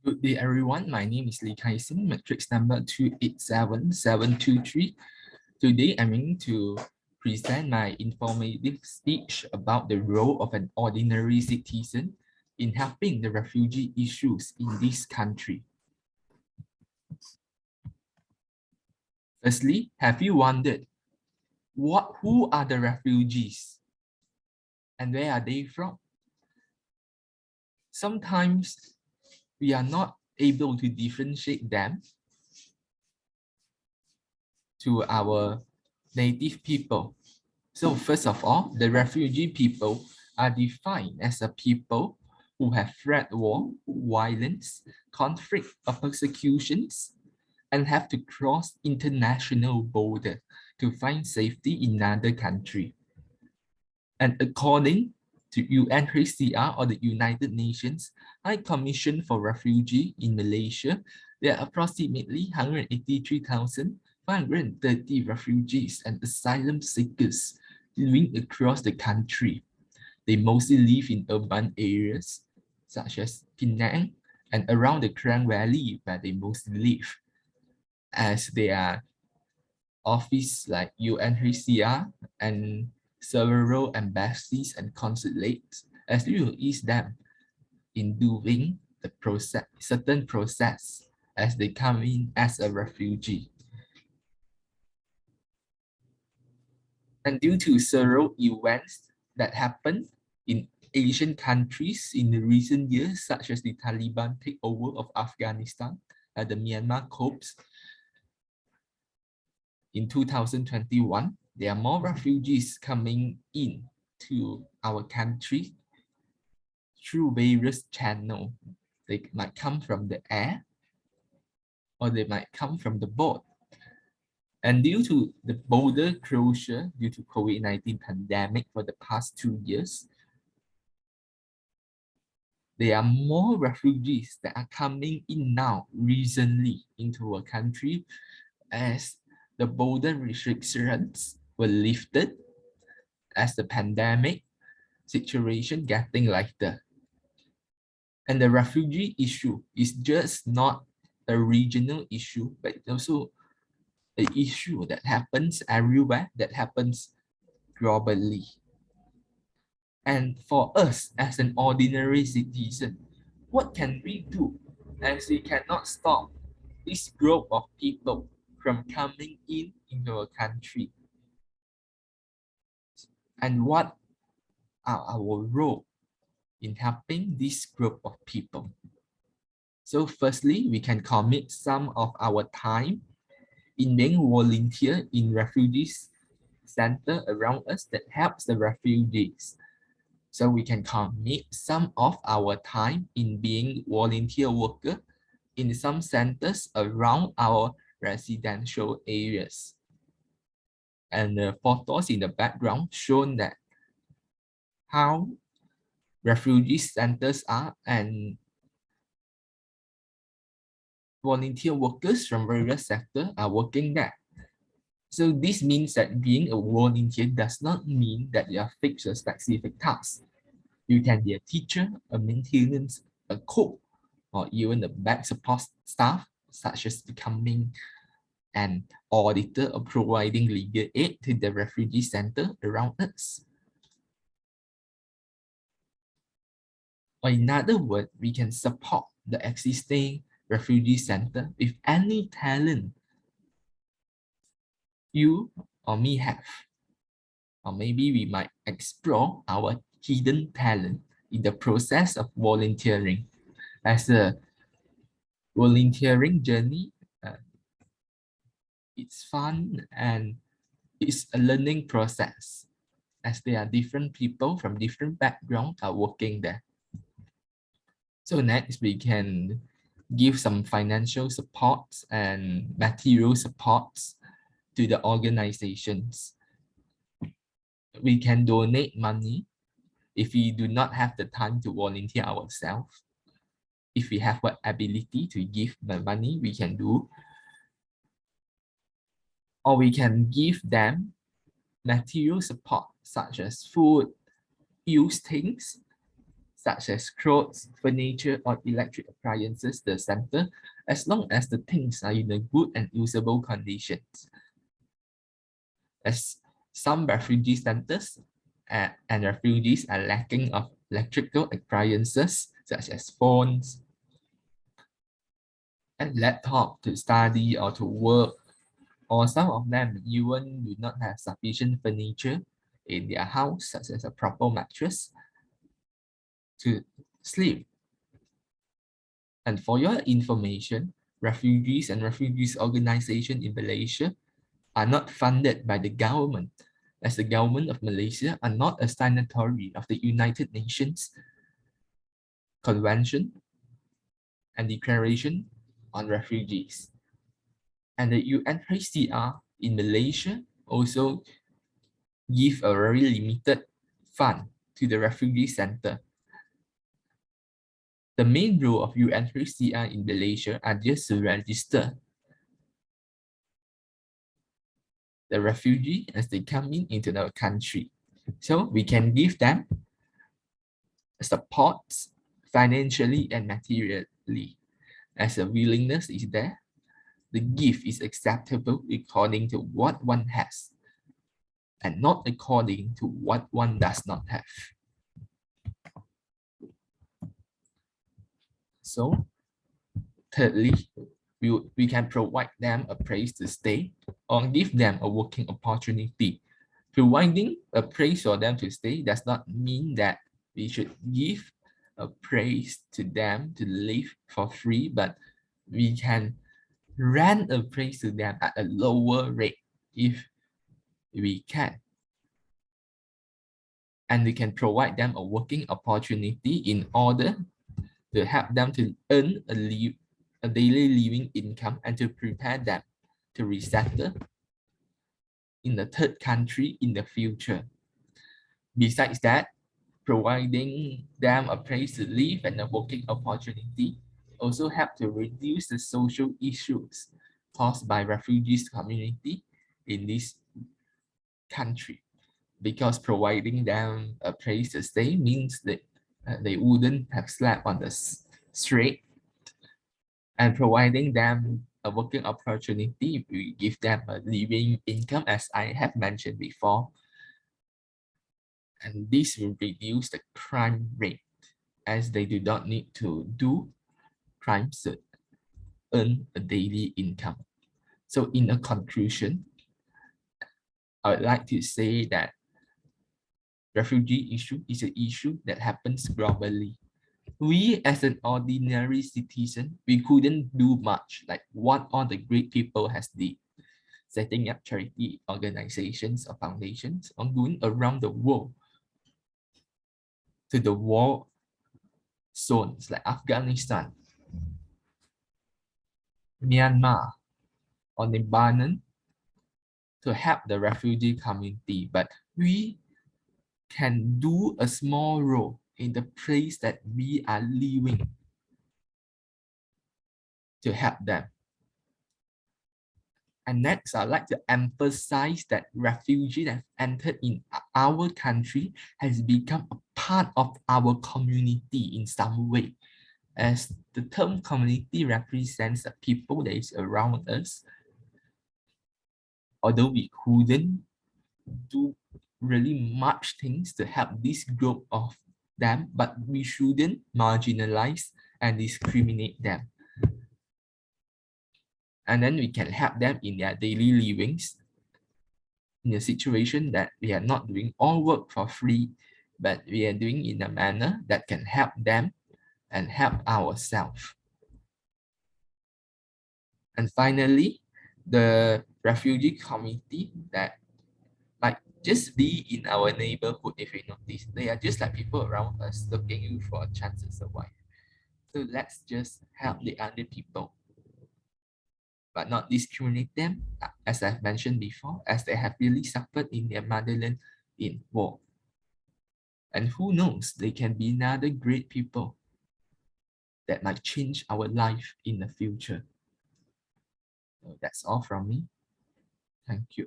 Good day, everyone. My name is Lee Kai-Sin, matrix number 287723. Today, I'm going to present my informative speech about the role of an ordinary citizen in helping the refugee issues in this country. Firstly, have you wondered who are the refugees and where are they from? Sometimes we are not able to differentiate them to our native people. So first of all, the refugee people are defined as a people who have fled war, violence, conflict, or persecutions, and have to cross international border to find safety in another country. And according to UNHCR, or the United Nations High Commission for Refugee in Malaysia, there are approximately 183,530 refugees and asylum seekers living across the country. They mostly live in urban areas such as Penang and around the Klang Valley, where they mostly live, as they are offices like UNHCR and several embassies and consulates as you ease them in doing the certain process as they come in as a refugee. And due to several events that happened in Asian countries in the recent years, such as the Taliban takeover of Afghanistan and the Myanmar coups in 2021, there are more refugees coming in to our country through various channels. They might come from the air or they might come from the boat. And due to the border closure due to COVID-19 pandemic for the past 2 years, there are more refugees that are coming in now recently into our country as the border restrictions were lifted, as the pandemic situation getting lighter. And the refugee issue is just not a regional issue, but also an issue that happens everywhere, that happens globally. And for us as an ordinary citizen, what can we do, as we cannot stop this group of people from coming in into our country? And what are our role in helping this group of people? So firstly, we can commit some of our time in being volunteer in refugees center around us that helps the refugees. So we can commit some of our time in being volunteer worker in some centers around our residential areas. And the photos in the background shown that how refugee centers are, and volunteer workers from various sectors are working there. So this means that being a volunteer does not mean that you are fixed a specific task. You can be a teacher, a maintenance, a cook, or even the back support staff, such as becoming an auditor or providing legal aid to the refugee center around us. Or in other words, we can support the existing refugee center with any talent you or me have. Or maybe we might explore our hidden talent in the process of volunteering. As a volunteering journey, it's fun and it's a learning process, as there are different people from different backgrounds are working there. So next, we can give some financial supports and material supports to the organizations. We can donate money if we do not have the time to volunteer ourselves. If we have what ability to give the money, we can do. Or we can give them material support such as food, used things, such as clothes, furniture, or electric appliances to the center, as long as the things are in a good and usable conditions. As some refugee centers and refugees are lacking of electrical appliances such as phones and laptop to study or to work, or some of them even do not have sufficient furniture in their house, such as a proper mattress to sleep. And for your information, refugees and refugees organization in Malaysia are not funded by the government, as the government of Malaysia are not a signatory of the United Nations Convention and Declaration on Refugees. And the UNHCR in Malaysia also give a very limited fund to the refugee center. The main role of UNHCR in Malaysia are just to register the refugee as they come into our country. So we can give them support financially and materially. As a willingness is there, the gift is acceptable according to what one has and not according to what one does not have. So thirdly, we can provide them a place to stay or give them a working opportunity. Providing a place for them to stay does not mean that we should give a place to them to live for free, but we can rent a place to them at a lower rate if we can. And we can provide them a working opportunity in order to help them to earn a daily living income and to prepare them to resettle in the third country in the future. Besides that, providing them a place to live and a working opportunity also help to reduce the social issues caused by refugees community in this country, because providing them a place to stay means that they wouldn't have slept on the street, and providing them a working opportunity, we give them a living income, as I have mentioned before. And this will reduce the crime rate, as they do not need to do crimes to earn a daily income. So in a conclusion, I would like to say that refugee issue is an issue that happens globally. We as an ordinary citizen, we couldn't do much like what all the great people has did, setting up charity organizations or foundations or going around the world to the war zones like Afghanistan, Myanmar, or Lebanon to help the refugee community. But we can do a small role in the place that we are living to help them. And next, I'd like to emphasize that refugees that have entered in our country has become a part of our community in some way, as the term community represents the people that is around us. Although we couldn't do really much things to help this group of them, but we shouldn't marginalize and discriminate them. And then we can help them in their daily livings in a situation that we are not doing all work for free, but we are doing in a manner that can help them and help ourselves. And finally, the refugee community that like just be in our neighborhood. If you notice, they are just like people around us looking for a chance to survive. So let's just help the other people, but not discriminate them, as I've mentioned before, as they have really suffered in their motherland in war. And who knows, they can be another great people that might change our life in the future. So that's all from me. Thank you.